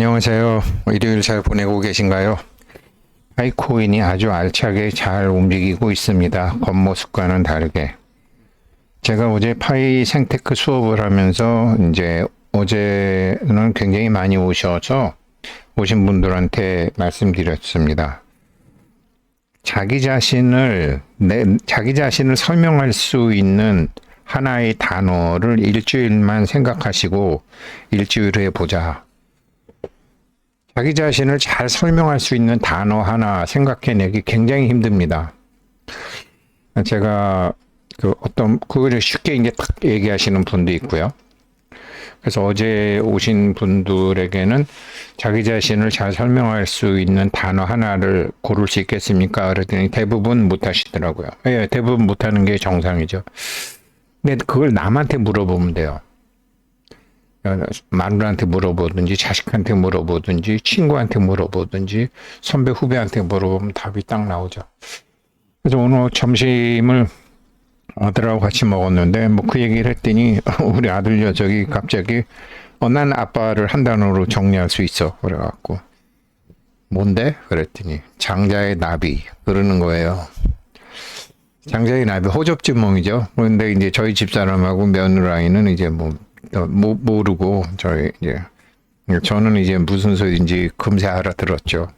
안녕하세요. 일요일 잘 보내고 계신가요? 파이코인이 아주 알차게 잘 움직이고 있습니다. 겉모습과는 다르게. 제가 어제 파이 생테크 수업을 하면서 이제 어제는 굉장히 많이 오셔서 오신 분들한테 말씀드렸습니다. 자기 자신을 설명할 수 있는 하나의 단어를 일주일만 생각하시고 일주일 후에 보자. 자기 자신을 잘 설명할 수 있는 단어 하나 생각해내기 굉장히 힘듭니다. 제가 그거를 쉽게 이제 딱 얘기하시는 분도 있고요. 그래서 어제 오신 분들에게는 자기 자신을 잘 설명할 수 있는 단어 하나를 고를 수 있겠습니까? 그랬더니 대부분 못 하시더라고요. 예, 대부분 못 하는 게 정상이죠. 근데 그걸 남한테 물어보면 돼요. 마누라한테 물어보든지 자식한테 물어보든지 친구한테 물어보든지 선배 후배한테 물어보면 답이 딱 나오죠. 그래서 오늘 점심을 아들하고 같이 먹었는데 뭐 그 얘기를 했더니 우리 아들 녀석이 갑자기 난 아빠를 한 단어로 정리할 수 있어 그래갖고 뭔데? 그랬더니 장자의 나비 그러는 거예요. 장자의 나비 호접지몽이죠. 그런데 이제 저희 집사람하고 며느라이는 이제 모르고 저는 이제 무슨 소리인지 금세 알아들었죠.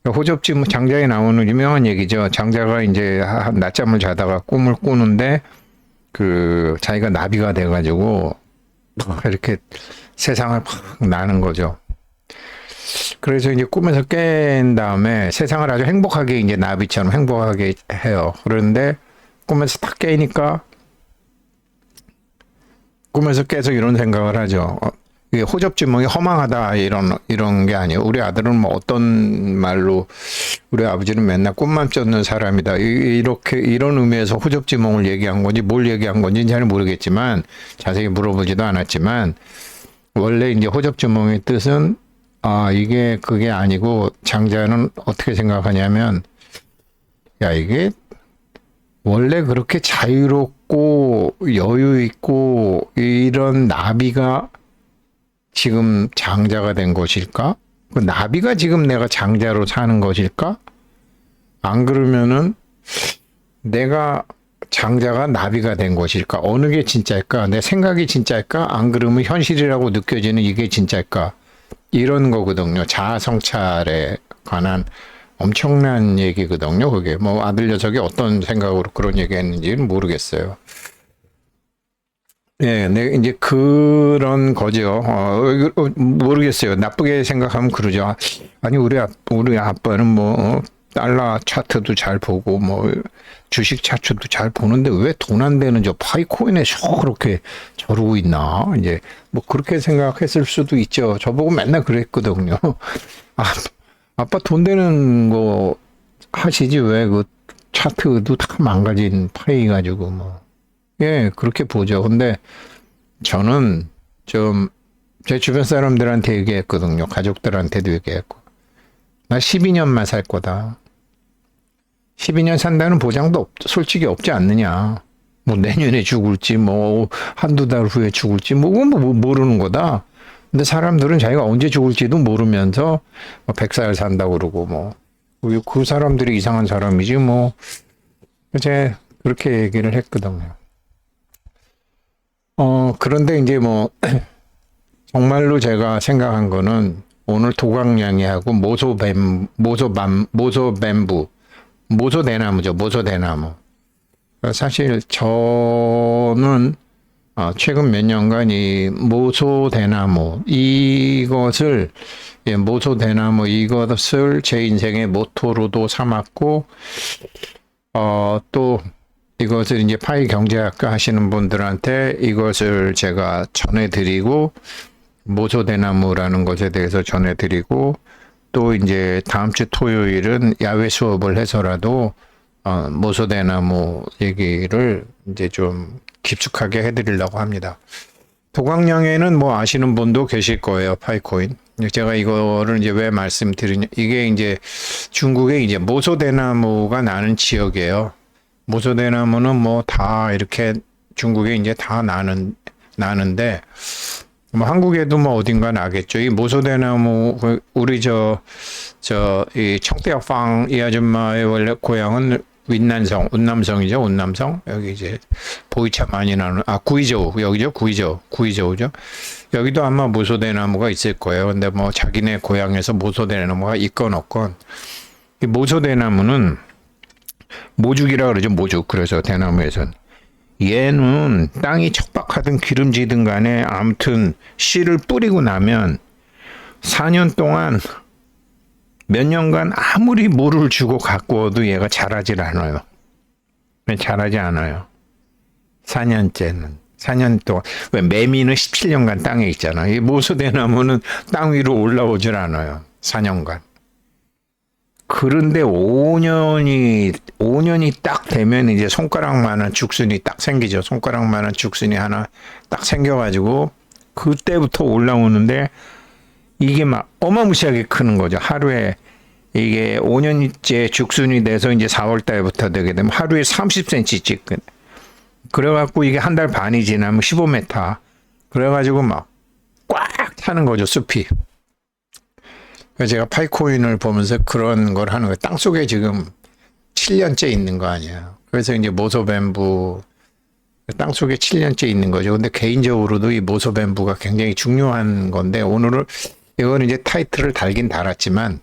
호접지몽 장자에 나오는 유명한 얘기죠. 장자가 이제 낮잠을 자다가 꿈을 꾸는데 자기가 나비가 돼가지고 이렇게 세상을 팍 나는 거죠. 그래서 이제 꿈에서 깬 다음에 세상을 아주 행복하게 이제 나비처럼 행복하게 해요. 그런데 꿈에서 딱 깨니까 꿈에서 깨서 이런 생각을 하죠. 이게 호접지몽이 허망하다 이런 게 아니에요. 우리 아들은 뭐 어떤 말로 우리 아버지는 맨날 꿈만 쫓는 사람이다. 이렇게 이런 의미에서 호접지몽을 얘기한 건지 뭘 얘기한 건지 잘 모르겠지만 자세히 물어보지도 않았지만 원래 이제 호접지몽의 뜻은 이게 그게 아니고 장자는 어떻게 생각하냐면 이게 원래 그렇게 자유롭고 여유 있고 이런 나비가 지금 장자가 된 것일까? 그 나비가 지금 내가 장자로 사는 것일까? 안 그러면은 내가 장자가 나비가 된 것일까? 어느 게 진짜일까? 내 생각이 진짜일까? 안 그러면 현실이라고 느껴지는 이게 진짜일까? 이런 거거든요. 자아 성찰에 관한 엄청난 얘기거든요. 그게 뭐 아들 녀석이 어떤 생각으로 그런 얘기했는지는 모르겠어요. 네, 네, 이제 그런 거죠. 모르겠어요. 나쁘게 생각하면 그러죠. 아니, 우리 아빠는 달러 차트도 잘 보고, 주식 차트도 잘 보는데 왜 돈 안 되는 저 파이코인에 그렇게 저러고 있나? 이제, 그렇게 생각했을 수도 있죠. 저보고 맨날 그랬거든요. 아빠 돈 되는 거 하시지 왜 그 차트도 다 망가진 파이 가지고 예, 그렇게 보죠. 근데 저는 좀 제 주변 사람들한테 얘기했거든요. 가족들한테도 얘기했고. 나 12년만 살 거다. 12년 산다는 보장도 솔직히 없지 않느냐. 내년에 죽을지, 한두 달 후에 죽을지, 모르는 거다. 근데 사람들은 자기가 언제 죽을지도 모르면서 100살 산다고 그러고, 그 사람들이 이상한 사람이지, 이제 그렇게 얘기를 했거든요. 그런데 이제 정말로 제가 생각한 거는 오늘 도광냥이하고 모소대나무죠. 모소대나무. 사실 저는 최근 몇 년간 이 모소대나무 이것을 제 인생의 모토로도 삼았고 또 이것을 이제 파이 경제학과 하시는 분들한테 이것을 제가 전해드리고 모소대나무라는 것에 대해서 전해드리고 또 이제 다음 주 토요일은 야외 수업을 해서라도 모소대나무 얘기를 이제 좀 깊숙하게 해드리려고 합니다. 도광량에는 아시는 분도 계실 거예요. 파이코인. 제가 이거를 이제 왜 말씀드리냐. 이게 이제 중국에 이제 모소대나무가 나는 지역이에요. 모소대나무는 다 이렇게 중국에 이제 다 나는데 뭐 한국에도 뭐 어딘가 나겠죠. 이 모소대나무 우리 이 청대합방 이 아줌마의 원래 고향은 윈난성, 운남성이죠. 운남성 여기 이제 보이차 많이 나는 구이저우 여기죠. 구이저우죠. 여기도 아마 모소대나무가 있을 거예요. 근데 뭐 자기네 고향에서 모소대나무가 있건 없건 이 모소대나무는 모죽이라 그러죠. 모죽. 그래서 대나무에선 얘는 땅이 척박하든 기름지든 간에 아무튼 씨를 뿌리고 나면 4년 동안 몇 년간 아무리 물을 주고 가꾸어도 얘가 자라질 않아요. 자라지 않아요. 4년 동안. 왜 매미는 17년간 땅에 있잖아. 이 모소대나무는 땅 위로 올라오질 않아요. 4년간. 그런데 5년이 딱 되면 이제 손가락만한 죽순이 딱 생기죠. 손가락만한 죽순이 하나 딱 생겨가지고 그때부터 올라오는데 이게 막 어마무시하게 크는 거죠. 하루에 이게 5년째 죽순이 돼서 이제 4월 달부터 되게 되면 하루에 30cm씩. 그래갖고 이게 한 달 반이 지나면 15m. 그래가지고 막 꽉 차는 거죠, 숲이. 그래서 제가 파이코인을 보면서 그런 걸 하는 거예요. 땅속에 지금 7년째 있는 거 아니에요. 그래서 이제 모소뱀부 땅속에 7년째 있는 거죠. 근데 개인적으로도 이 모소뱀부가 굉장히 중요한 건데 오늘은 이거는 이제 타이틀을 달긴 달았지만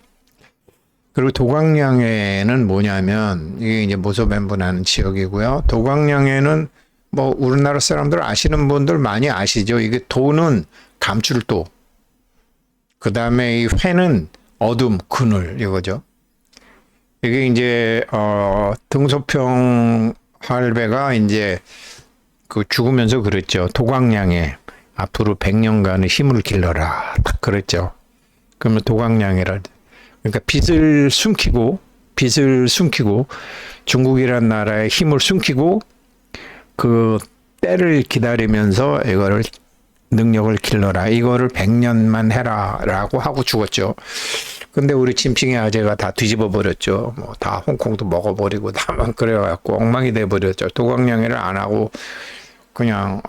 그리고 도광량에는 뭐냐면 이게 이제 모소뱀부라는 지역이고요. 도광량에는 뭐 우리나라 사람들 아시는 분들 많이 아시죠. 이게 도는 감출도. 그 다음에 이 회는 어둠, 그늘, 이거죠. 이게 이제, 등소평 할배가 이제 그 죽으면서 그랬죠. 도광량에 앞으로 100년간의 힘을 길러라. 딱 그랬죠. 그러면 도광량이라. 그러니까 빛을 숨기고 중국이란 나라의 힘을 숨기고 그 때를 기다리면서 이거를 능력을 길러라. 이거를 100년만 해라. 라고 하고 죽었죠. 근데 우리 진핑의 아재가 다 뒤집어 버렸죠. 뭐 다 홍콩도 먹어버리고 다만 그래갖고 엉망이 돼버렸죠. 도광량회를 안 하고 그냥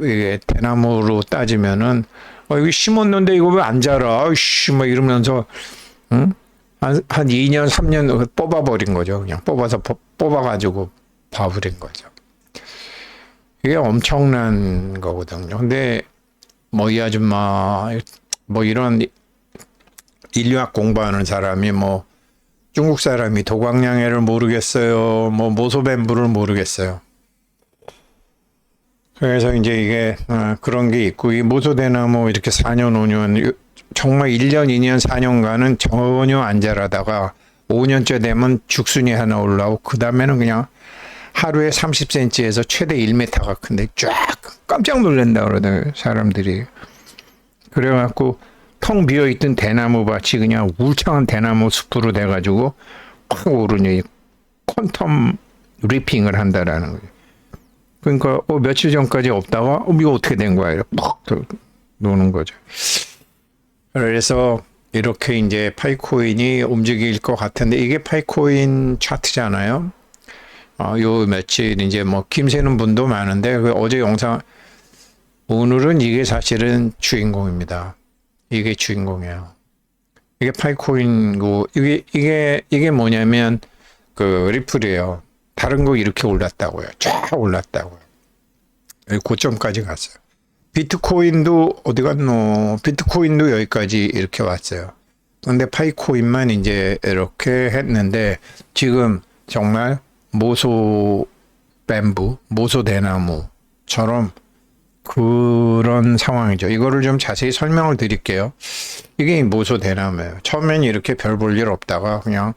이게 대나무로 따지면은 이거 심었는데 이거 왜 안 자라? 씨, 뭐 이러면서 응? 한 2년 3년 뽑아버린 거죠. 그냥 뽑아가지고 봐버린 거죠. 이게 엄청난 거거든요. 근데 뭐 이 아줌마 뭐 이런 인류학 공부하는 사람이 뭐 중국 사람이 도광량회를 모르겠어요. 뭐 모소뱀부를 모르겠어요. 그래서 이제 이게 그런 게 있고 이 모소대나무 이렇게 4년 5년 정말 1년 2년 4년간은 전혀 안 자라다가 5년째 되면 죽순이 하나 올라오고 그 다음에는 그냥 하루에 30cm에서 최대 1m가 큰데 쫙 깜짝 놀란다 그러더라고요, 사람들이. 그래갖고 텅 비어있던 대나무 밭이 그냥 울창한 대나무 숲으로 돼가지고 확 오르니 퀀텀 리핑을 한다라는 거예요. 그러니까 며칠 전까지 없다가 이거 어떻게 된 거야? 이렇게 퍽 노는 거죠. 그래서 이렇게 이제 파이코인이 움직일 것 같은데 이게 파이코인 차트잖아요. 요 며칠 이제 뭐 김새는 분도 많은데 어제 영상 오늘은 이게 사실은 주인공입니다. 이게 주인공이에요. 이게 파이코인고 이게 뭐냐면 그 리플이에요. 다른 거 이렇게 올랐다고요. 쫙 올랐다고요. 고점까지 갔어요. 비트코인도 어디 갔노? 비트코인도 여기까지 이렇게 왔어요. 근데 파이코인만 이제 이렇게 했는데 지금 정말 모소뱀부, 모소대나무처럼 그런 상황이죠. 이거를 좀 자세히 설명을 드릴게요. 이게 모소대나무예요. 처음엔 이렇게 별 볼 일 없다가 그냥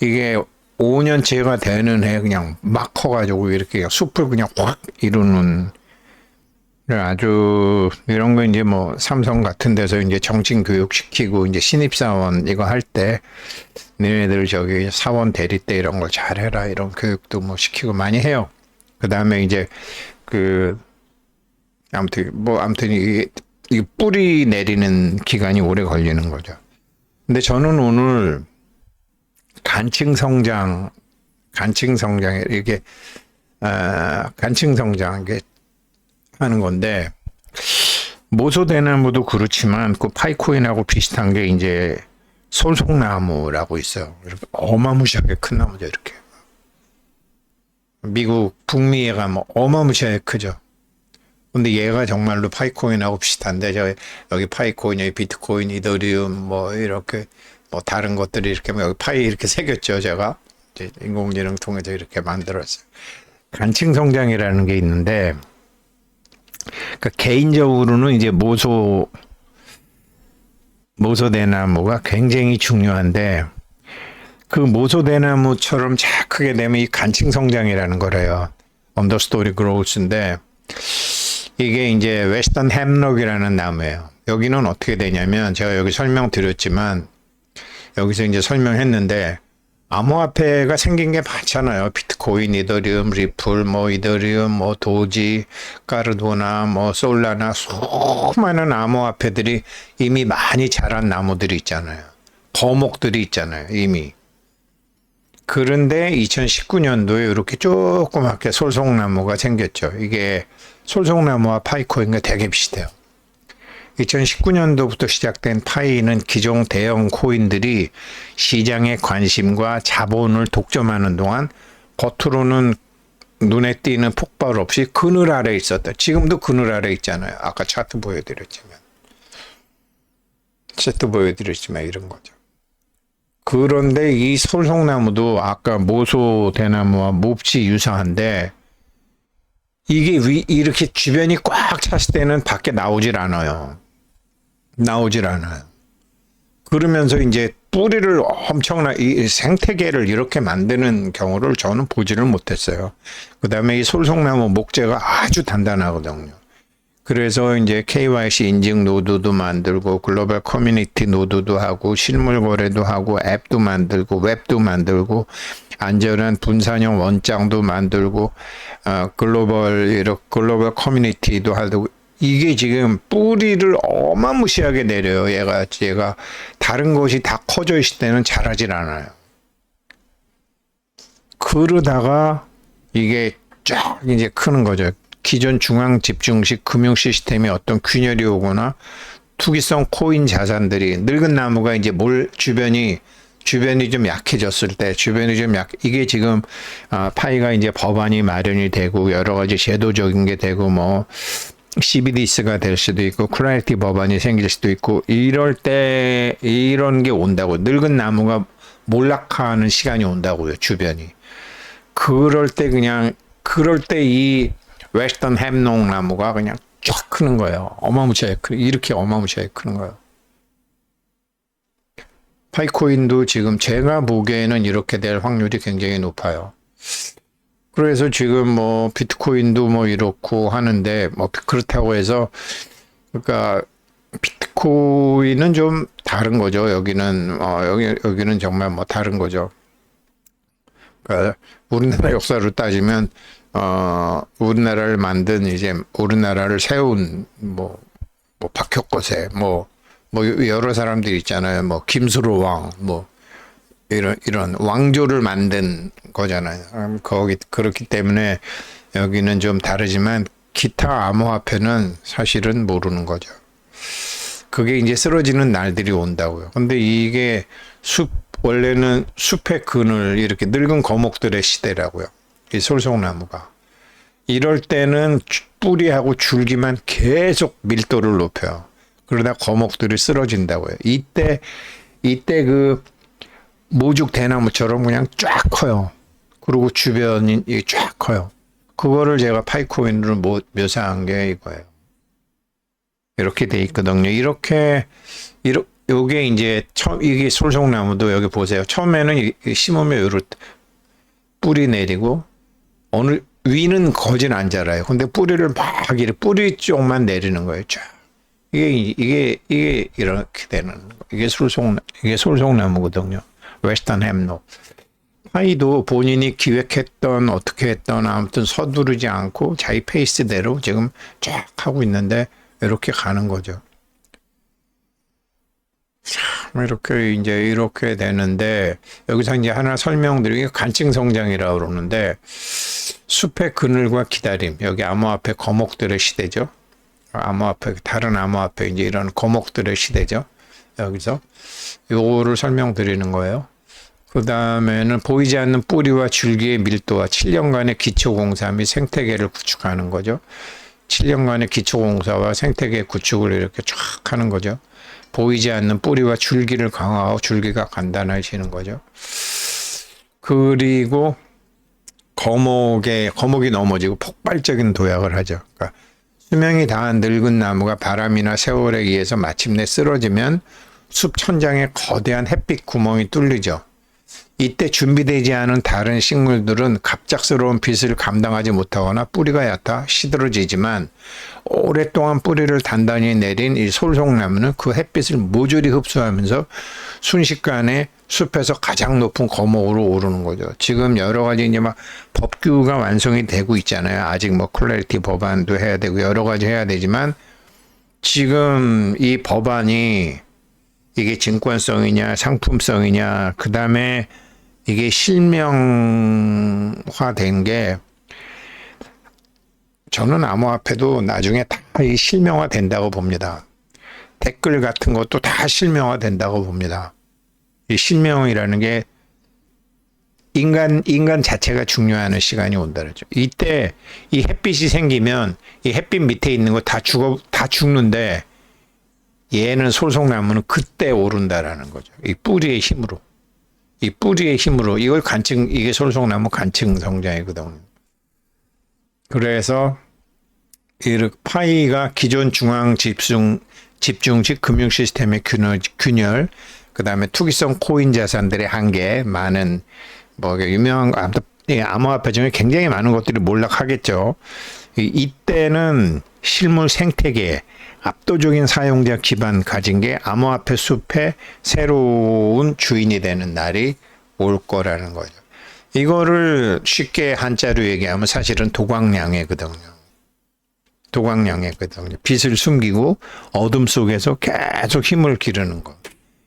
이게 5년째가 되는 해 그냥 막 커가지고 이렇게 숲을 그냥 확 이루는 아주 이런 거 이제 뭐 삼성 같은 데서 이제 정신 교육 시키고 이제 신입사원 이거 할 때 너네들 저기 사원 대리 때 이런 걸 잘해라 이런 교육도 뭐 시키고 많이 해요. 그 다음에 이제 아무튼 이 뿌리 내리는 기간이 오래 걸리는 거죠. 근데 저는 오늘 간층 성장 이게 간층 성장 이게 하는 건데 모소대나무도 그렇지만 그 파이코인하고 비슷한 게 이제 솔송나무라고 있어요. 이렇게 어마무시하게 큰 나무죠. 이렇게 미국 북미에가 뭐 어마무시하게 크죠. 근데 얘가 정말로 파이코인하고 비슷한데 저 여기 파이코인, 여기 비트코인, 이더리움 뭐 이렇게 뭐 다른 것들이 이렇게 뭐 여기 파이 이렇게 새겼죠. 제가 이제 인공지능 통해서 이렇게 만들었어요. 간층 성장이라는 게 있는데, 그러니까 개인적으로는 이제 모소대나무가 굉장히 중요한데, 그 모소대나무처럼 잘 크게 되면 이 간층 성장이라는 거래요. 언더스토리 그로우스인데, 이게 이제 웨스턴 햄록이라는 나무예요. 여기는 어떻게 되냐면 제가 여기 설명드렸지만 여기서 이제 설명했는데 암호화폐가 생긴 게 많잖아요. 비트코인, 이더리움, 리플, 뭐 이더리움, 뭐 도지, 까르도나, 뭐 솔라나 수많은 암호화폐들이 이미 많이 자란 나무들이 있잖아요. 거목들이 있잖아요. 이미. 그런데 2019년도에 이렇게 조그맣게 솔송나무가 생겼죠. 이게 솔송나무와 파이코인과 되게 비슷해요. 2019년도부터 시작된 파이는 기존 대형 코인들이 시장의 관심과 자본을 독점하는 동안 겉으로는 눈에 띄는 폭발 없이 그늘 아래 있었다. 지금도 그늘 아래 있잖아요. 아까 차트 보여드렸지만 이런 거죠. 그런데 이 솔송나무도 아까 모소대나무와 몹시 유사한데 이게 이렇게 주변이 꽉 찼을 때는 밖에 나오질 않아요. 그러면서 이제 뿌리를 이 생태계를 이렇게 만드는 경우를 저는 보지를 못했어요. 그 다음에 이 솔송나무 목재가 아주 단단하거든요. 그래서 이제 KYC 인증 노드도 만들고 글로벌 커뮤니티 노드도 하고 실물 거래도 하고 앱도 만들고 웹도 만들고 안전한 분산형 원장도 만들고 글로벌 커뮤니티도 하고 이게 지금 뿌리를 어마무시하게 내려요. 얘가 다른 것이 다 커져 있을 때는 자라질 않아요. 그러다가 이게 쫙 이제 크는 거죠. 기존 중앙 집중식 금융 시스템에 어떤 균열이 오거나 투기성 코인 자산들이 늙은 나무가 이제 주변이 좀 약해졌을 때 이게 지금 파이가 이제 법안이 마련이 되고 여러 가지 제도적인 게 되고 뭐 CBDC가 될 수도 있고 클래리티 법안이 생길 수도 있고 이럴 때 이런 게 온다고 늙은 나무가 몰락하는 시간이 온다고요. 주변이 그럴 때 이 웨스턴 햄록 나무가 그냥 쫙 크는 거예요. 이렇게 어마무시하게 크는 거예요. 파이코인도 지금 제가 보기에는 이렇게 될 확률이 굉장히 높아요. 그래서 지금 뭐 비트코인도 뭐 이렇고 하는데 뭐 그렇다고 해서 그러니까 비트코인은 좀 다른 거죠. 여기는 정말 뭐 다른 거죠. 그러니까 우리나라 역사로 따지면 우리나라를 만든 이제 우리나라를 세운 뭐 박혁거세 뭐 여러 사람들이 있잖아요. 뭐 김수로 왕 뭐 이런 왕조를 만든 거잖아요. 그렇기 때문에 여기는 좀 다르지만 기타 암호화폐는 사실은 모르는 거죠. 그게 이제 쓰러지는 날들이 온다고요. 근데 이게 원래는 숲의 그늘 이렇게 늙은 거목들의 시대라고요. 이 솔송나무가. 이럴 때는 뿌리하고 줄기만 계속 밀도를 높여요. 그러다 거목들이 쓰러진다고요. 이때 그 모죽 대나무처럼 그냥 쫙 커요. 그리고 주변이 쫙 커요. 그거를 제가 파이코인으로 묘사한 게 이거예요. 이렇게 돼 있거든요. 이게 이제 이게 솔송나무도 여기 보세요. 처음에는 심으면 이렇게 뿌리 내리고 위는 거진 안 자라요. 근데 뿌리를 막 이렇게 뿌리 쪽만 내리는 거예요. 쫙. 이게 이렇게 되는 거. 이게 솔송나무거든요. 웨스턴 햄록. 파이도 본인이 기획했던 어떻게 했던 아무튼 서두르지 않고 자기 페이스대로 지금 쫙 하고 있는데 이렇게 가는 거죠. 이렇게 되는데 여기서 이제 하나 설명드리기 간증 성장이라고 그러는데 숲의 그늘과 기다림 여기 암호화폐 거목들의 시대죠. 암호화폐, 다른 암호화폐 이제 이런 거목들의 시대죠. 여기서 요거를 설명드리는 거예요. 그 다음에는 보이지 않는 뿌리와 줄기의 밀도와 7년간의 기초공사 및 생태계를 구축하는 거죠. 7년간의 기초공사와 생태계 구축을 이렇게 쫙 하는 거죠. 보이지 않는 뿌리와 줄기를 강화하고 줄기가 간단해지는 거죠. 그리고 거목이 넘어지고 폭발적인 도약을 하죠. 그러니까 수명이 다한 늙은 나무가 바람이나 세월에 의해서 마침내 쓰러지면 숲 천장에 거대한 햇빛 구멍이 뚫리죠. 이때 준비되지 않은 다른 식물들은 갑작스러운 빛을 감당하지 못하거나 뿌리가 얕아 시들어지지만 오랫동안 뿌리를 단단히 내린 이 솔송나무는 그 햇빛을 모조리 흡수하면서 순식간에 숲에서 가장 높은 거목으로 오르는 거죠. 지금 여러 가지 이제 막 법규가 완성이 되고 있잖아요. 아직 뭐 클래리티 법안도 해야 되고 여러 가지 해야 되지만 지금 이 법안이 이게 증권성이냐 상품성이냐 그 다음에 이게 실명화된 게 저는 암호화폐도 나중에 다 이 실명화 된다고 봅니다. 댓글 같은 것도 다 실명화 된다고 봅니다. 이 실명이라는 게 인간 자체가 중요한 시간이 온다죠. 이때 이 햇빛이 생기면 이 햇빛 밑에 있는 거 다 죽는데 얘는 솔송나무는 그때 오른다라는 거죠. 이 뿌리의 힘으로. 이걸 이게 솔송나무 간층 성장이거든요. 그래서 이 파이가 기존 중앙 집중식 금융 시스템의 균열, 그 다음에 투기성 코인 자산들의 한계, 많은 뭐 유명한 암호화폐 중에 굉장히 많은 것들이 몰락하겠죠. 이때는 실물 생태계 압도적인 사용자 기반 가진 게 암호화폐 숲의 새로운 주인이 되는 날이 올 거라는 거죠. 이거를 쉽게 한자로 얘기하면 사실은 도광량해거든요. 빛을 숨기고 어둠 속에서 계속 힘을 기르는 거.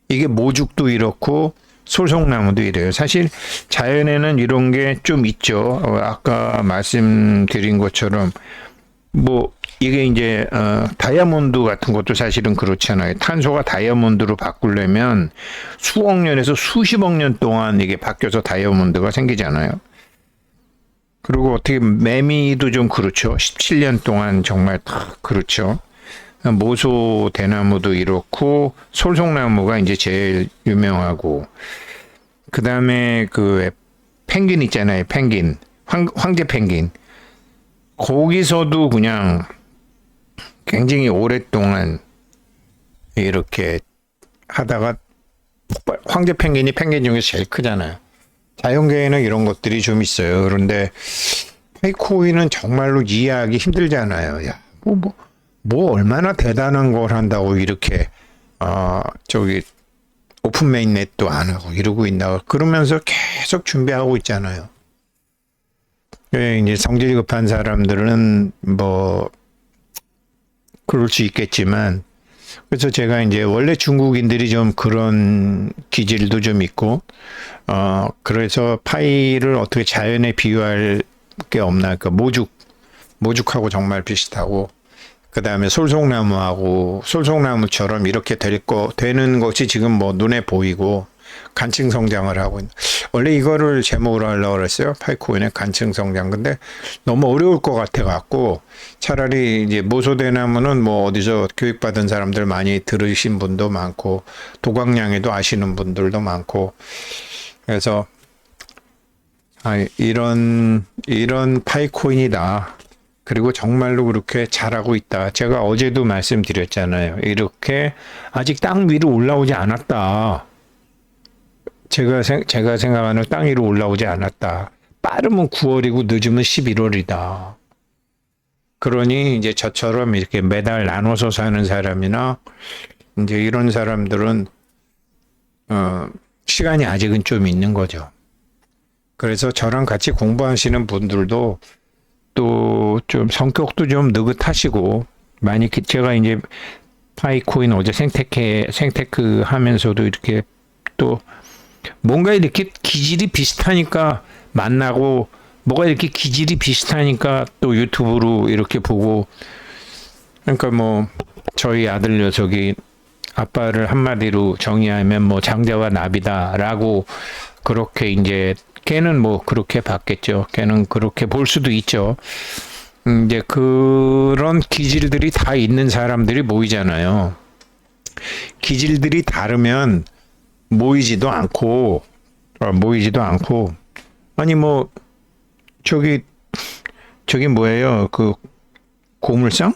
이게 모죽도 이렇고 솔송나무도 이래요. 사실 자연에는 이런 게 좀 있죠. 아까 말씀드린 것처럼 뭐 이게 이제 다이아몬드 같은 것도 사실은 그렇잖아요. 탄소가 다이아몬드로 바꾸려면 수억 년에서 수십억 년 동안 이게 바뀌어서 다이아몬드가 생기잖아요. 그리고 어떻게 매미도 좀 그렇죠. 17년 동안 정말 그렇죠. 모소 대나무도 이렇고 솔송나무가 이제 제일 유명하고 그 다음에 그 펭귄 있잖아요. 펭귄 황제 펭귄 거기서도 그냥 굉장히 오랫동안 이렇게 하다가 황제 펭귄이 펭귄 중에서 제일 크잖아요. 자연계에는 이런 것들이 좀 있어요. 그런데 파이코인은 정말로 이해하기 힘들잖아요. 야, 뭐 얼마나 대단한 걸 한다고 이렇게 오픈 메인넷도 안 하고 이러고 있나 그러면서 계속 준비하고 있잖아요. 이제 성질이 급한 사람들은 뭐 그럴 수 있겠지만 그래서 제가 이제 원래 중국인들이 좀 그런 기질도 좀 있고 그래서 파이를 어떻게 자연에 비유할 게 없나 그러니까 모죽하고 정말 비슷하고 그 다음에 솔송나무처럼 이렇게 되는 것이 지금 뭐 눈에 보이고 간층 성장을 하고 있는. 원래 이거를 제목으로 하려고 그랬어요. 파이코인의 간층 성장. 근데 너무 어려울 것 같아 갖고 차라리 이제 모소대나무는 뭐 어디서 교육받은 사람들 많이 들으신 분도 많고 도광량에도 아시는 분들도 많고 그래서 이런 파이코인이다. 그리고 정말로 그렇게 잘하고 있다. 제가 어제도 말씀드렸잖아요. 이렇게 아직 땅 위로 올라오지 않았다. 제가 생각하는 땅 위로 올라오지 않았다. 빠르면 9월이고 늦으면 11월이다. 그러니 이제 저처럼 이렇게 매달 나눠서 사는 사람이나 이제 이런 사람들은 시간이 아직은 좀 있는 거죠. 그래서 저랑 같이 공부하시는 분들도 또 좀 성격도 좀 느긋하시고 많이 제가 이제 파이코인 어제 생테크 하면서도 이렇게 또 뭔가 이렇게 기질이 비슷하니까 만나고 뭐가 이렇게 기질이 비슷하니까 또 유튜브로 이렇게 보고 그러니까 뭐 저희 아들 녀석이 아빠를 한마디로 정의하면 뭐 장자와 나비다라고 그렇게 이제 걔는 뭐 그렇게 봤겠죠. 걔는 그렇게 볼 수도 있죠. 이제 그런 기질들이 다 있는 사람들이 모이잖아요. 기질들이 다르면 모이지도 않고 아니 뭐 저기 뭐예요? 그 고물상?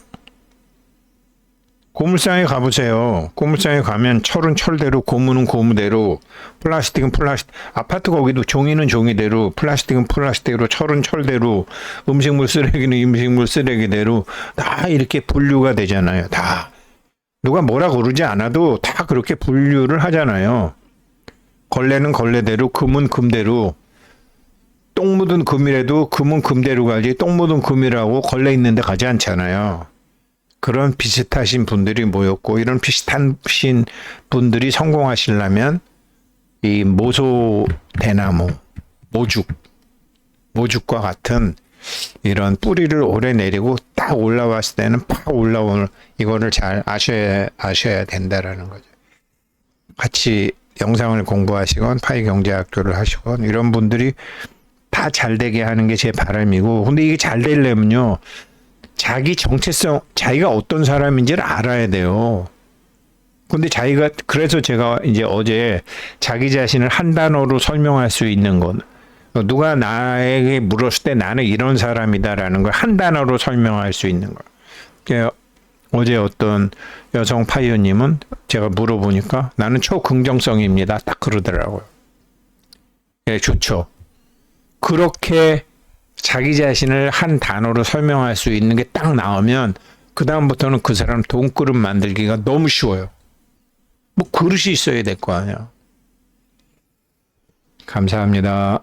고물상에 가보세요. 고물상에 가면 철은 철대로, 고무는 고무대로, 플라스틱은 플라스틱, 아파트 거기도 종이는 종이대로, 플라스틱은 플라스틱대로, 철은 철대로, 음식물 쓰레기는 음식물 쓰레기대로 다 이렇게 분류가 되잖아요. 다. 누가 뭐라 그러지 않아도 다 그렇게 분류를 하잖아요. 걸레는 걸레대로, 금은 금대로, 똥 묻은 금이라도 금은 금대로 가지, 똥 묻은 금이라고 걸레 있는데 가지 않잖아요. 그런 비슷하신 분들이 모였고, 이런 비슷하신 분들이 성공하시려면 이 모소 대나무, 모죽과 같은 이런 뿌리를 오래 내리고 딱 올라왔을 때는 팍 올라오는 이거를 잘 아셔야 된다라는 거죠. 같이 영상을 공부하시건 파이경제학교를 하시건 이런 분들이 다 잘 되게 하는 게 제 바람이고, 근데 이게 잘 되려면요, 자기 정체성, 자기가 어떤 사람인지를 알아야 돼요. 근데 그래서 제가 이제 어제 자기 자신을 한 단어로 설명할 수 있는 건, 누가 나에게 물었을 때 나는 이런 사람이다라는 걸 한 단어로 설명할 수 있는 거. 어제 어떤 여성 파이어님은 제가 물어보니까 나는 초긍정성입니다. 딱 그러더라고요. 예, 좋죠. 그렇게 자기 자신을 한 단어로 설명할 수 있는 게 딱 나오면 그 다음부터는 그 사람 돈그릇 만들기가 너무 쉬워요. 뭐 그릇이 있어야 될 거 아니야. 감사합니다.